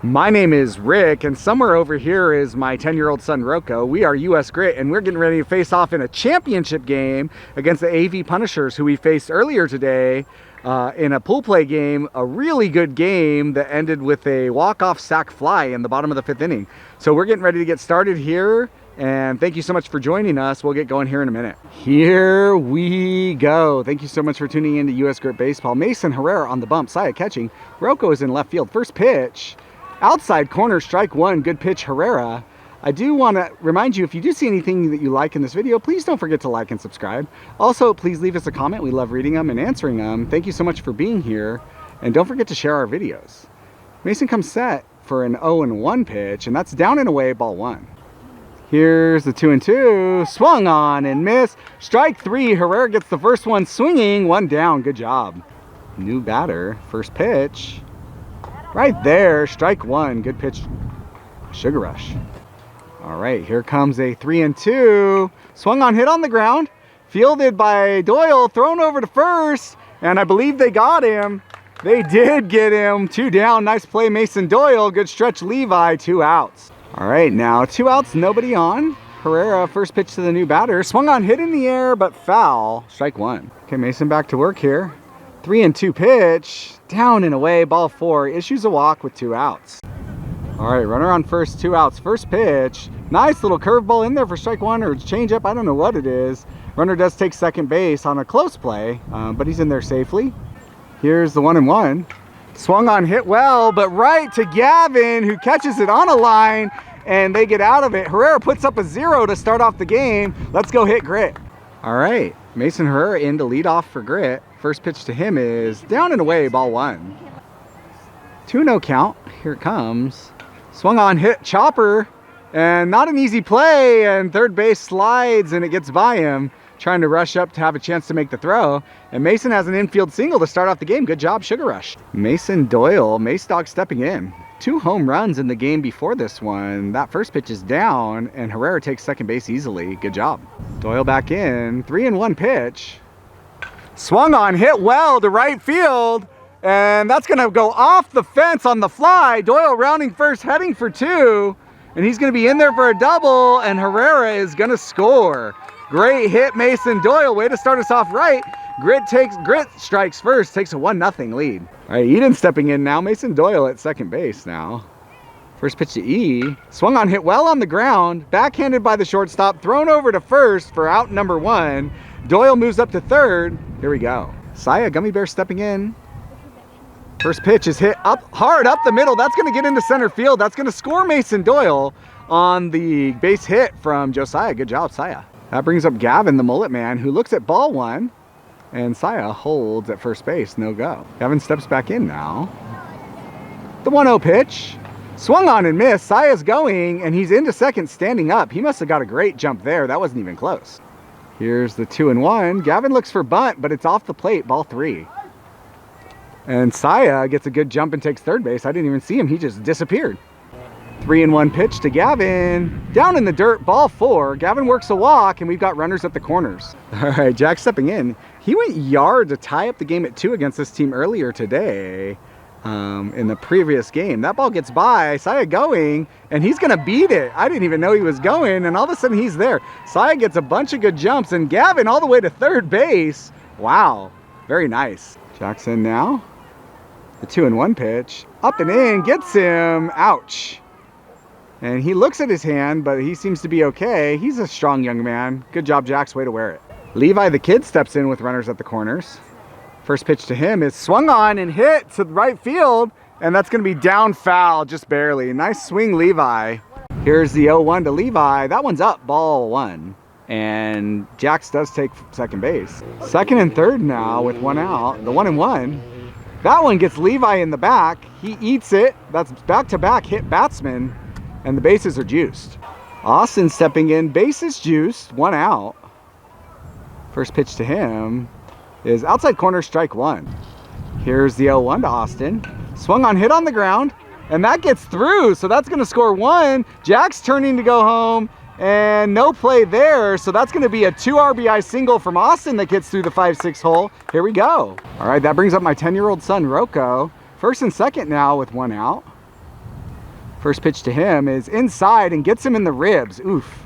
My name is Rick, and somewhere over here is my 10-year-old son Rocco. We are US Grit, and we're getting ready to face off in a championship game against the AV Punishers, who we faced earlier today in a pool play game. A really good game that ended with a walk-off sac fly in the bottom of the 5th inning. So we're getting ready to get started here, and thank you so much for joining us. We'll get going here in a minute. Here we go. Thank you so much for tuning in to US Grit Baseball. Mason Herrera on the bump, Saya catching. Rocco is in left field. First pitch. Outside corner, strike one, good pitch, Herrera. I do want to remind you, if you do see anything that you like in this video, please don't forget to like and subscribe. Also, please leave us a comment. We love reading them and answering them. Thank you so much for being here. And don't forget to share our videos. Mason comes set for an 0-1 pitch, and that's down and away, ball one. Here's the 2-2, swung on and missed. Strike three, Herrera gets the first one swinging, one down, good job. New batter, first pitch. Right there, strike one, good pitch, Sugar Rush. All right, here comes a 3-2. Swung on, hit on the ground, fielded by Doyle, thrown over to first, and I believe they got him. They did get him, 2 down, nice play Mason Doyle, good stretch Levi, 2 outs. All right, now 2 outs, nobody on. Herrera, first pitch to the new batter, swung on, hit in the air, but foul, strike one. Okay, Mason back to work here. 3-2 pitch, down and away, ball four, issues a walk with 2 outs. All right, runner on first, 2 outs, first pitch. Nice little curveball in there for strike one, or changeup, I don't know what it is. Runner does take second base on a close play, but he's in there safely. Here's the 1-1. Swung on, hit well, but right to Gavin, who catches it on a line, and they get out of it. Herrera puts up a 0 to start off the game. Let's go hit Grit. All right, Mason Herrera in to lead off for Grit. First pitch to him is down and away, ball one. 2-0 count, here it comes. Swung on, hit chopper, and not an easy play, and third base slides and it gets by him, trying to rush up to have a chance to make the throw. And Mason has an infield single to start off the game. Good job, Sugar Rush. Mason Doyle, Mace Dog stepping in. 2 home runs in the game before this one. That first pitch is down, and Herrera takes second base easily. Good job. Doyle back in, 3-1 pitch. Swung on, hit well to right field, and that's gonna go off the fence on the fly. Doyle rounding first, heading for 2, and he's gonna be in there for a double, and Herrera is gonna score. Great hit, Mason Doyle. Way to start us off right. Grit strikes first, takes a 1-0 lead. All right, Eden stepping in now. Mason Doyle at second base now. First pitch to E. Swung on, hit well on the ground. Backhanded by the shortstop, thrown over to first for out number 1. Doyle moves up to third. Here we go. Saya, Gummy Bear stepping in. First pitch is hit up hard up the middle. That's going to get into center field. That's going to score Mason Doyle on the base hit from Josiah. Good job, Saya. That brings up Gavin, the mullet man, who looks at ball one, and Saya holds at first base. No go. Gavin steps back in now. The 1-0 pitch. Swung on and missed. Saya's going, and he's into second standing up. He must have got a great jump there. That wasn't even close. Here's the 2-1. Gavin looks for bunt, but it's off the plate, ball 3. And Saya gets a good jump and takes third base. I didn't even see him, he just disappeared. 3-1 pitch to Gavin. Down in the dirt, ball 4. Gavin works a walk, and we've got runners at the corners. All right, Jack stepping in. He went yard to tie up the game at 2 against this team earlier today. In the previous game. That ball gets by, Saya going, and he's gonna beat it. I didn't even know he was going, and all of a sudden he's there. Saya gets a bunch of good jumps, and Gavin all the way to third base. Wow, very nice. Jackson now. The 2-1 pitch, up and in, gets him, ouch. And he looks at his hand, but he seems to be okay. He's a strong young man. Good job, Jax, way to wear it. Levi the kid steps in with runners at the corners. First pitch to him is swung on and hit to the right field, and that's going to be down foul, just barely. Nice swing, Levi. Here's the 0-1 to Levi. That one's up, ball 1. And Jax does take second base. Second and third now with 1 out. The 1-1. That one gets Levi in the back. He eats it. That's back-to-back hit batsman, and the bases are juiced. Austin stepping in, bases juiced, 1 out. First pitch to him is outside corner, strike 1. Here's the 0-1 to Austin. Swung on, hit on the ground, and that gets through, so that's going to score 1. Jack's turning to go home, and no play there, so that's going to be a 2 RBI single from Austin that gets through the 5-6 hole. Here we go. All right, that brings up my 10-year-old son, Rocco. First and second now with 1 out. First pitch to him is inside and gets him in the ribs. Oof.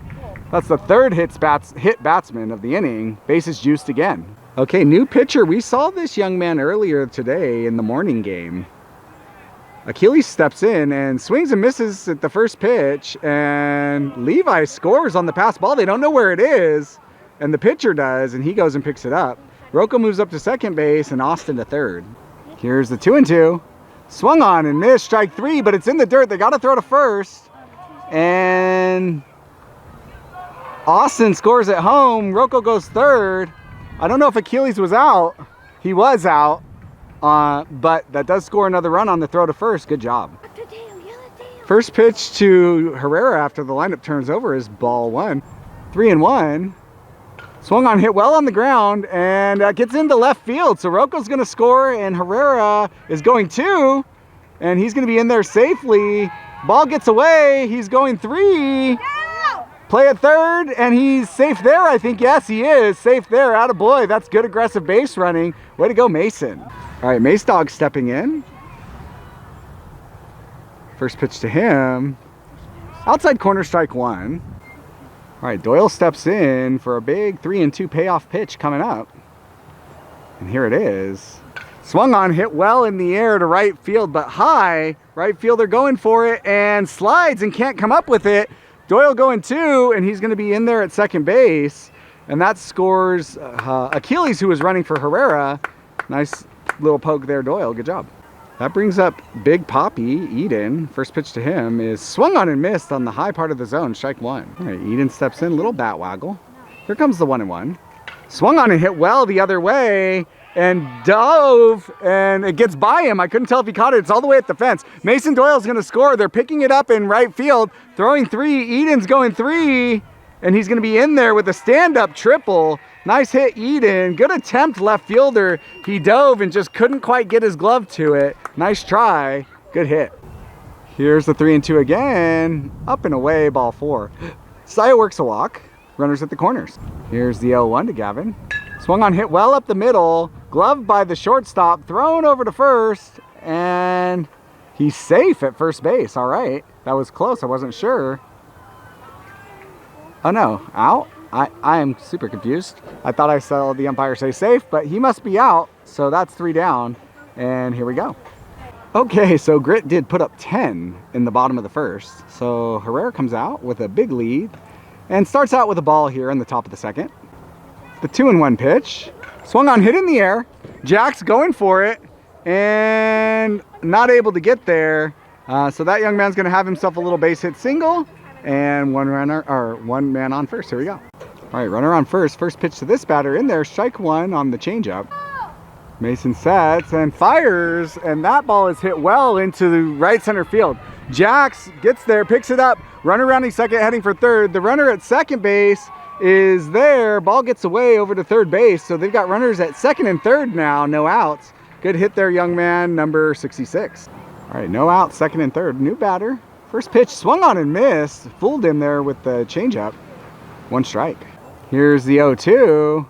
That's the third hit batsman of the inning. Bases juiced again. Okay, new pitcher. We saw this young man earlier today in the morning game. Achilles steps in and swings and misses at the first pitch, and Levi scores on the pass ball. They don't know where it is, and the pitcher does, and he goes and picks it up. Rocco moves up to second base and Austin to third. Here's the 2-2. Swung on and missed, strike 3, but it's in the dirt. They got to throw to first, and Austin scores at home. Rocco goes third. I don't know if Achilles was out. He was out. But that does score another run on the throw to first. Good job. First pitch to Herrera after the lineup turns over is ball 1. 3-1. Swung on, hit well on the ground, and gets into left field. So Rocco's going to score, and Herrera is going 2, and he's going to be in there safely. Ball gets away. He's going 3. Play at third, and he's safe there, I think. Yes, he is safe there. Attaboy. That's good aggressive base running. Way to go, Mason. All right, Mace Dog stepping in. First pitch to him. Outside corner, strike 1. All right, Doyle steps in for a big 3-2 payoff pitch coming up. And here it is. Swung on, hit well in the air to right field, but high. Right fielder going for it and slides and can't come up with it. Doyle going 2, and he's going to be in there at second base. And that scores Achilles, who was running for Herrera. Nice little poke there, Doyle. Good job. That brings up Big Poppy, Eden. First pitch to him is swung on and missed on the high part of the zone, strike 1. All right, Eden steps in, little bat waggle. Here comes the 1-1. Swung on and hit well the other way and dove, and it gets by him. I couldn't tell if he caught it. It's all the way at the fence. Mason Doyle's going to score. They're picking it up in right field, throwing 3. Eden's going 3, and he's going to be in there with a stand-up triple. Nice hit, Eden. Good attempt, left fielder. He dove and just couldn't quite get his glove to it. Nice try. Good hit. Here's the 3-2 again. Up and away, ball 4. Saya works a walk. Runners at the corners. Here's the 0-1 to Gavin. Swung on, hit well up the middle. Gloved by the shortstop. Thrown over to first. And he's safe at first base. All right. That was close. I wasn't sure. Oh, no. Out? I am super confused. I thought I saw the umpire say safe, but he must be out. So that's 3 down. And here we go. Okay, so Grit did put up 10 in the bottom of the first. So Herrera comes out with a big lead and starts out with a ball here in the top of the second. The 2-1 pitch. Swung on, hit in the air. Jack's going for it and not able to get there. So that young man's going to have himself a little base hit single and one man on first. Here we go. All right, runner on first. First pitch to this batter in there. Strike 1 on the changeup. Mason sets and fires, and that ball is hit well into the right center field. Jax gets there, picks it up. Runner rounding second, heading for third. The runner at second base is there. Ball gets away over to third base. So they've got runners at second and third now, no outs. Good hit there, young man, number 66. All right, no outs, second and third. New batter. First pitch swung on and missed. Fooled him there with the changeup. 1 strike. Here's the 0-2.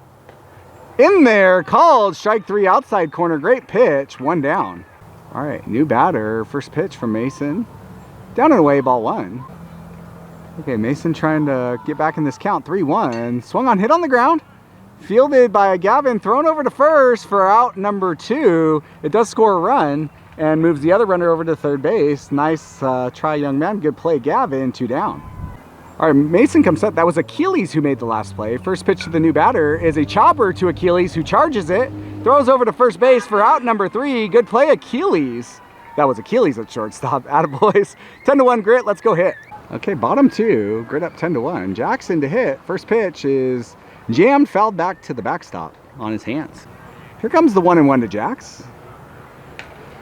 In there, called, strike 3, outside corner. Great pitch, 1 down. All right, new batter. First pitch from Mason. Down and away, ball 1. Okay, Mason trying to get back in this count. 3-1. Swung on, hit on the ground. Fielded by Gavin, thrown over to first for out number 2. It does score a run and moves the other runner over to third base. Nice try, young man. Good play, Gavin. 2 down. All right, Mason comes set. That was Achilles who made the last play. First pitch to the new batter is a chopper to Achilles, who charges it. Throws over to first base for out number 3. Good play, Achilles. That was Achilles at shortstop. Attaboys. 10-1 Grit. Let's go hit. Okay, bottom 2. Grit up 10-1. Jackson to hit. First pitch is jammed, fouled back to the backstop on his hands. Here comes the 1-1 to Jax.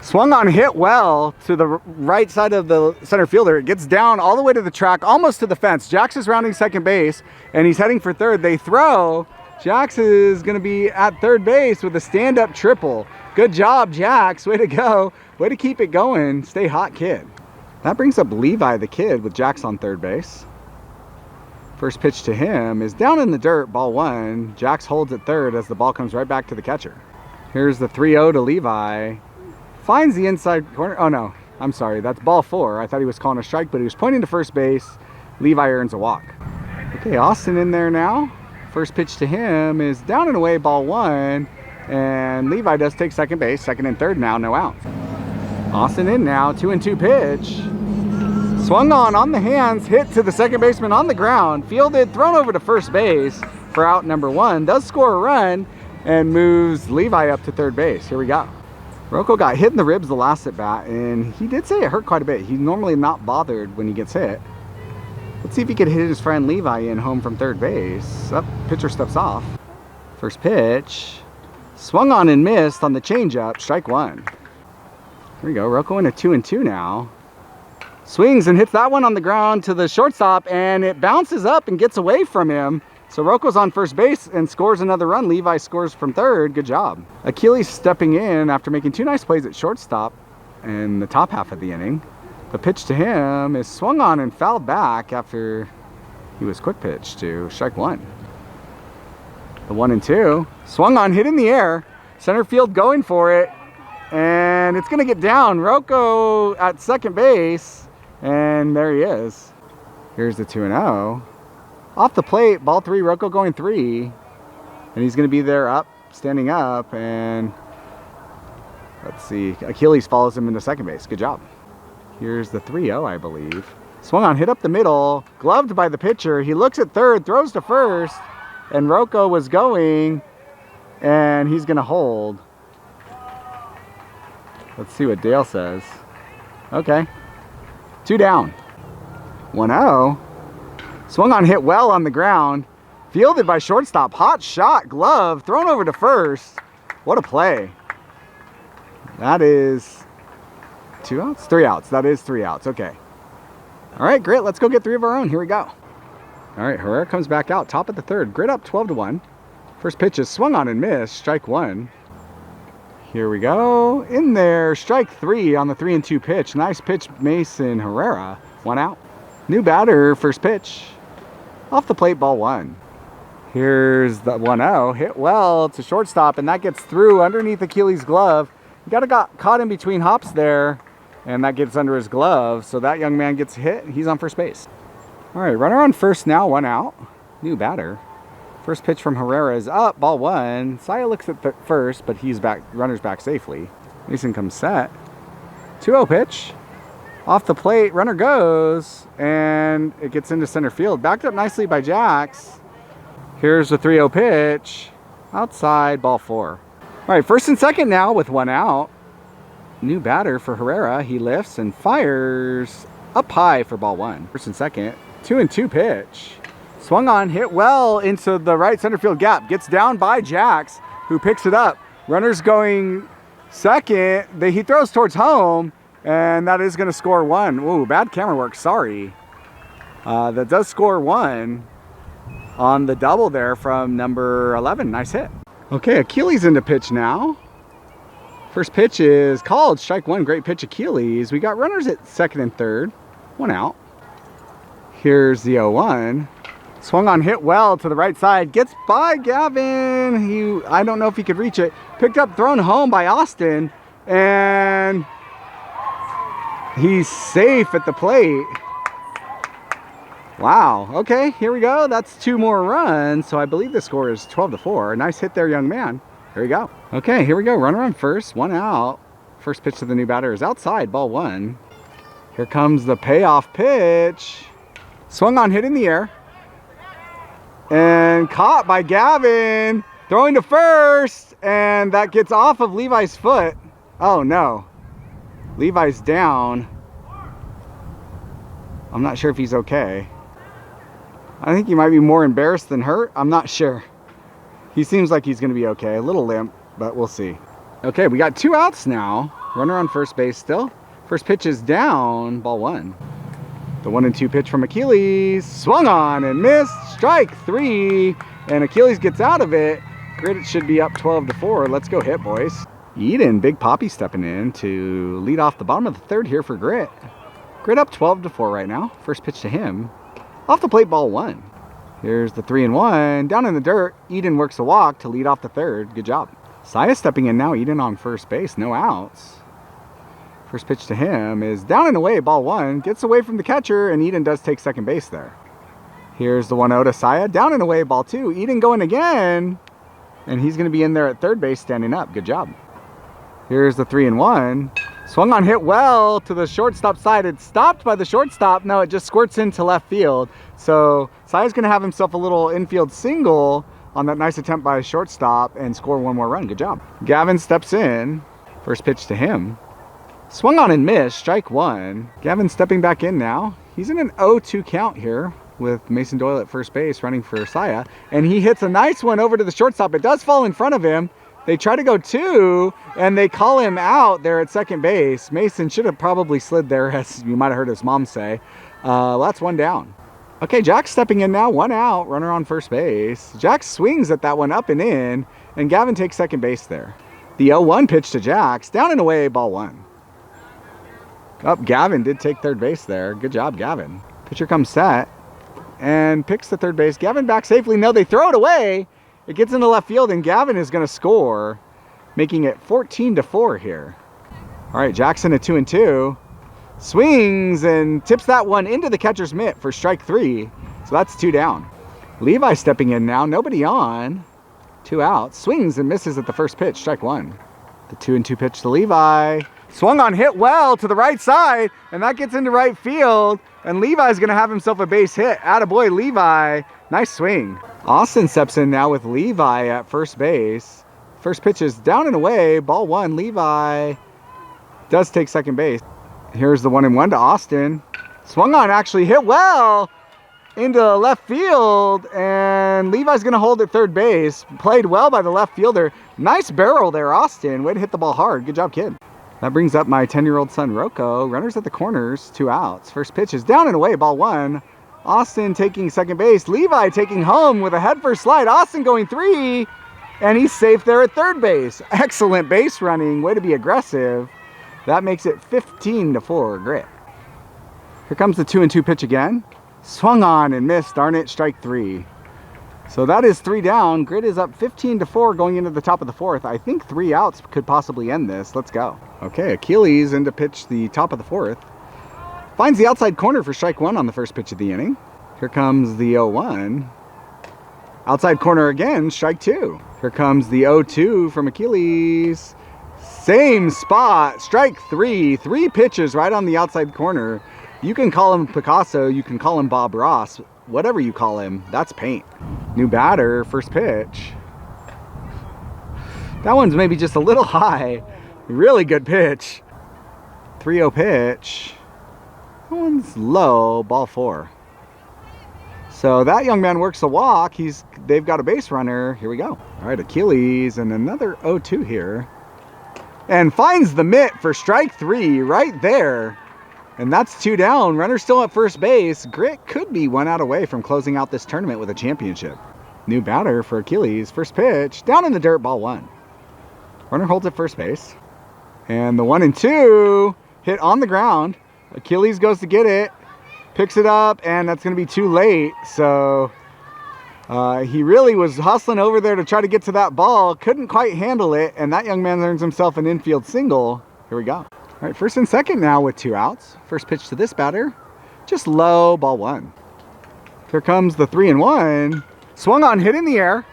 Swung on, hit well to the right side of the center fielder. It gets down all the way to the track, almost to the fence. Jax is rounding second base, and he's heading for third. They throw. Jax is going to be at third base with a stand-up triple. Good job, Jax. Way to go. Way to keep it going. Stay hot, kid. That brings up Levi, the kid, with Jax on third base. First pitch to him is down in the dirt, ball 1. Jax holds at third as the ball comes right back to the catcher. Here's the 3-0 to Levi. Finds the inside corner. Oh no, I'm sorry, that's ball 4. I thought he was calling a strike, but he was pointing to first base. Levi earns a walk. Okay, Austin in there now. First pitch to him is down and away, ball 1. And Levi does take second base, second and third now, no outs. Austin in now, 2-2 pitch. Swung on the hands, hit to the second baseman on the ground, fielded, thrown over to first base for out number 1. Does score a run and moves Levi up to third base. Here we go. Rocco got hit in the ribs the last at bat, and he did say it hurt quite a bit. He's normally not bothered when he gets hit. Let's see if he could hit his friend Levi in home from third base. Up, pitcher steps off. First pitch. Swung on and missed on the changeup, strike 1. Here we go, Rocco in a 2-2 now. Swings and hits that one on the ground to the shortstop, and it bounces up and gets away from him. So Rocco's on first base and scores another run. Levi scores from third. Good job. Achilles stepping in after making 2 nice plays at shortstop in the top half of the inning. The pitch to him is swung on and fouled back after he was quick pitched to strike 1. The 1-2. Swung on, hit in the air. Center field going for it. And it's going to get down. Rocco at second base. And there he is. Here's the 2-0. Off the plate, ball 3, Rocco going 3. And he's going to be there up, standing up. And let's see, Achilles follows him into second base. Good job. Here's the 3-0, I believe. Swung on, hit up the middle, gloved by the pitcher. He looks at third, throws to first, and Rocco was going, and he's going to hold. Let's see what Dale says. Okay. 2 down. 1-0. Swung on, hit well on the ground. Fielded by shortstop. Hot shot, glove, thrown over to first. What a play. That is 2 outs? 3 outs. That is 3 outs. Okay. All right, Grit, let's go get 3 of our own. Here we go. All right, Herrera comes back out, top of the third. Grit up 12-1. First pitch is swung on and missed. Strike 1. Here we go. In there, strike 3 on the 3-2 pitch. Nice pitch, Mason Herrera. 1 out. New batter, first pitch. Off the plate, ball 1. Here's the 1-0. Hit well to shortstop, and that gets through underneath Achilles' glove. Got caught in between hops there, and that gets under his glove. So that young man gets hit. He's on first base. All right, runner on first now, 1 out. New batter. First pitch from Herrera is up, ball 1. Saya looks at first, but he's back. Runner's back safely. Mason comes set. 2-0 pitch. Off the plate, runner goes, and it gets into center field. Backed up nicely by Jax. Here's the 3-0 pitch. Outside, ball 4. All right, first and second now with 1 out. New batter for Herrera. He lifts and fires up high for ball 1. First and second. 2-2 pitch. Swung on, hit well into the right center field gap. Gets down by Jax, who picks it up. Runner's going second. He throws towards home, and that is going to score 1. Ooh, bad camera work, sorry. That does score 1 on the double there from number 11. Nice hit. Okay, Achilles into pitch now. First pitch is called, strike 1. Great pitch, Achilles. We got runners at second and third. 1 out. Here's the 0-1. Swung on, hit well to the right side. Gets by Gavin. I don't know if he could reach it. Picked up, thrown home by Austin. And he's safe at the plate. Wow. Okay, here we go. That's 2 more runs. So I believe the score is 12-4. Nice hit there, young man. There you go. Okay, here we go. Runner on first, 1 out. First pitch to the new batter is outside, ball 1. Here comes the payoff pitch. Swung on, hit in the air. And caught by Gavin. Throwing to first. And that gets off of Levi's foot. Oh, no. Levi's down. I'm not sure if he's okay. I think he might be more embarrassed than hurt. I'm not sure. He seems like he's going to be okay. A little limp, but we'll see. Okay, we got 2 outs now. Runner on first base still. First pitch is down, ball 1. The 1-2 pitch from Achilles. Swung on and missed. Strike 3. And Achilles gets out of it. Grit should be up 12-4. Let's go hit, boys. Eden, Big Poppy stepping in to lead off the bottom of the third here for Grit. Grit up 12-4 right now. First pitch to him. Off the plate, ball 1. Here's the 3-1. Down in the dirt. Eden works a walk to lead off the third. Good job. Saya stepping in now. Eden on first base. No outs. First pitch to him is down and away, ball one. Gets away from the catcher, and Eden does take second base there. Here's the 1-0 to Saya. Down and away, ball two. Eden going again. And he's going to be in there at third base, standing up. Good job. Here's the 3-1. Swung on, hit well to the shortstop side. It's stopped by the shortstop. No, it just squirts into left field. So Saya's going to have himself a little infield single on that nice attempt by a shortstop and score one more run. Good job. Gavin steps in. First pitch to him. Swung on and missed. Strike one. Gavin stepping back in now. He's in an 0-2 count here with Mason Doyle at first base running for Saya. And he hits a nice one over to the shortstop. It does fall in front of him. They try to go two, and they call him out there at second base. Mason should have probably slid there, as you might have heard his mom say. Well, that's one down. Okay, Jack's stepping in now. One out, runner on first base. Jack swings at that one up and in, and Gavin takes second base there. The 0-1 pitch to Jax. Down and away, ball one. Gavin did take third base there. Good job, Gavin. Pitcher comes set and picks the third base. Gavin back safely. No, they throw it away. It gets into left field, and Gavin is going to score, making it 14-4 here. All right, Jackson at 2-2. Swings and tips that one into the catcher's mitt for strike three. So that's two down. Levi stepping in now. Nobody on. Two outs. Swings and misses at the first pitch. Strike one. The 2-2 pitch to Levi. Swung on, hit well to the right side, and that gets into right field. And Levi's going to have himself a base hit. Attaboy, Levi. Nice swing. Austin steps in now with Levi at first base. First pitch is down and away. Ball one. Levi does take second base. Here's the 1-1 to Austin. Swung on, actually hit well into left field. And Levi's going to hold at third base. Played well by the left fielder. Nice barrel there, Austin. Way to hit the ball hard. Good job, kid. That brings up my 10-year-old son, Rocco. Runners at the corners, two outs. First pitch is down and away, ball one. Austin taking second base. Levi taking home with a head-first slide. Austin going three, and he's safe there at third base. Excellent base running. Way to be aggressive. That makes it 15-4, Grit. Here comes the 2-2 pitch again. Swung on and missed. Darn it, strike three. So that is three down. Grit is up 15-4 going into the top of the fourth. I think three outs could possibly end this. Let's go. Okay, Achilles in to pitch the top of the fourth. Finds the outside corner for strike one on the first pitch of the inning. Here comes the 0-1. Outside corner again, strike two. Here comes the 0-2 from Achilles. Same spot, strike three. Three pitches right on the outside corner. You can call him Picasso, you can call him Bob Ross. Whatever you call him, that's paint. New batter, first pitch. That one's maybe just a little high. Really good pitch. 3-0 pitch. That one's low, ball four. So that young man works a walk. They've got a base runner. Here we go. All right, Achilles and another 0-2 here. And finds the mitt for strike three right there. And that's two down. Runner still at first base. Grit could be one out away from closing out this tournament with a championship. New batter for Achilles. First pitch. Down in the dirt, ball one. Runner holds at first base. And the 1-2 hit on the ground. Achilles goes to get it. Picks it up, and that's going to be too late. So he really was hustling over there to try to get to that ball. Couldn't quite handle it, and that young man earns himself an infield single. Here we go. All right, first and second now with two outs. First pitch to this batter. Just low, ball one. Here comes the 3-1. Swung on, hit in the air.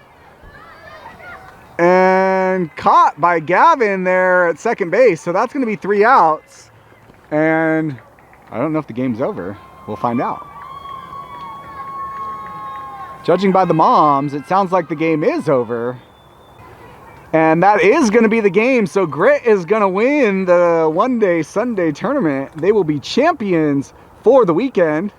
And caught by Gavin there at second base. So that's going to be three outs. And I don't know if the game's over. We'll find out. Judging by the moms, it sounds like the game is over. And that is going to be the game. So Grit is going to win the one-day Sunday tournament. They will be champions for the weekend.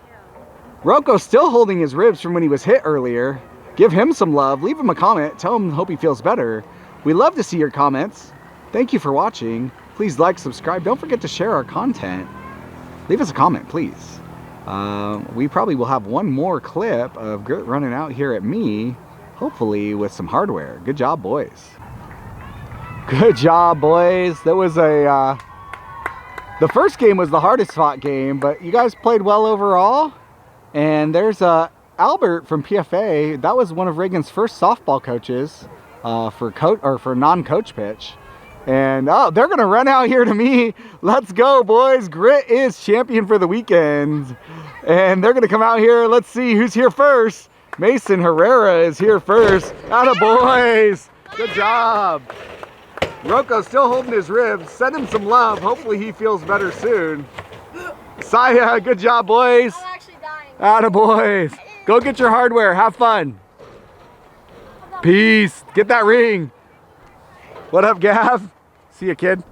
Rocco's still holding his ribs from when he was hit earlier. Give him some love. Leave him a comment. Tell him hope he feels better. We love to see your comments. Thank you for watching. Please like, subscribe. Don't forget to share our content. Leave us a comment, please. We probably will have one more clip of Grit running out here at me, hopefully with some hardware. Good job, boys. Good job, boys. That was the first game was the hardest fought game, but you guys played well overall. And there's Albert from PFA. That was one of Reagan's first softball coaches for non-coach pitch. And oh, they're gonna run out here to me. Let's go, boys. Grit is champion for the weekend. And they're gonna come out here. Let's see who's here first. Mason Herrera is here first. Atta boys. Good job. Rocco's still holding his ribs. Send him some love. Hopefully he feels better soon. Saya, good job, boys. I'm actually dying. Atta boys. Go get your hardware. Have fun. Peace. Get that ring. What up, Gav? See ya, kid.